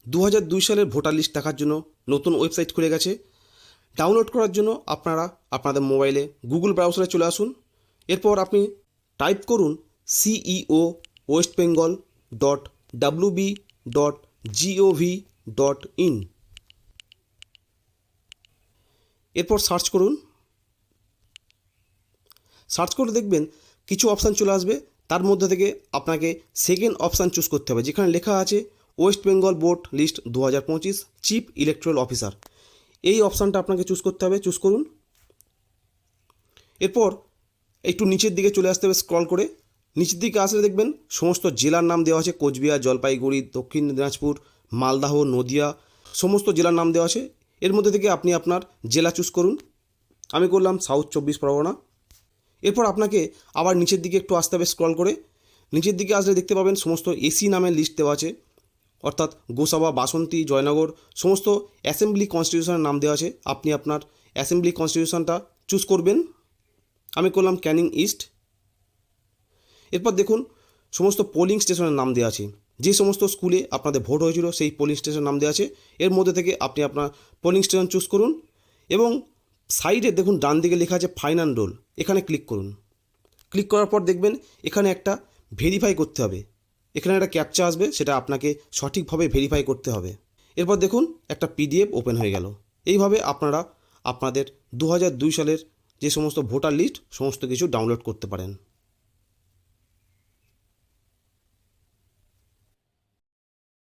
2002 সালের voter list দেখার জন্য নতুন ওয়েবসাইট খুলে গেছে। ডাউনলোড করার জন্য আপনারা আপনাদের মোবাইলে গুগল ব্রাউজারে চলে আসুন। এরপর আপনি টাইপ করুন ceo.westbengal.wb.gov.in। এরপর সার্চ করুন। সার্চ করে দেখবেন কিছু অপশান চলে আসবে, তার মধ্যে থেকে আপনাকে সেকেন্ড অপশান চুজ করতে হবে, যেখানে লেখা আছে West Bengal vote list 2025 chief electoral officer. এই অপশানটা আপনাকে চুজ করতে হবে, চুজ করুন। এরপর একটু নিচের দিকে চলে আসতে হবে স্ক্রল করে। নিচের দিকে আসলে দেখবেন সমস্ত জেলার নাম দেওয়া আছে, কোচবিহার, জলপাইগুড়ি, দক্ষিণ দিনাজপুর, মালদাহ, নদিয়া, সমস্ত জেলার নাম দেওয়া আছে। এর মধ্যে থেকে আপনি আপনার জেলা চুজ করুন। আমি করলাম সাউথ 24 পরগনা। এরপর আপনাকে আবার নিচের দিকে একটু আসতে হবে স্ক্রল করে। নিচের দিকে আসলে দেখতে পাবেন সমস্ত এসি নামের লিস্ট দেওয়া আছে, অর্থাৎ গোসাবা, বাসন্তী, জয়নগর, সমস্ত অ্যাসেম্বলি কনস্টিটিউশনের নাম দেওয়া আছে। আপনি আপনার অ্যাসেম্বলি কনস্টিটিউশনটা চুজ করবেন। আমি করলাম ক্যানিং ইস্ট। এরপর দেখুন সমস্ত পোলিং স্টেশনের নাম দেওয়া আছে, যে সমস্ত স্কুলে আপনাদের ভোট হয়েছিল সেই পোলিং স্টেশনের নাম দেওয়া আছে। এর মধ্যে থেকে আপনি আপনার পোলিং স্টেশন চুজ করুন এবং সাইডে দেখুন ডান দিকে লেখা আছে ফাইন অ্যান্ড রোল, এখানে ক্লিক করুন। ক্লিক করার পর দেখবেন এখানে একটা ভেরিফাই করতে হবে, এখানে একটা ক্যাপচা আসবে, সেটা আপনাকে সঠিকভাবে ভেরিফাই করতে হবে। এরপর দেখুন একটা পিডিএফ ওপেন হয়ে গেল। এইভাবে আপনারা আপনাদের 2002 সালের যে সমস্ত ভোটার লিস্ট সমস্ত কিছু ডাউনলোড করতে পারেন।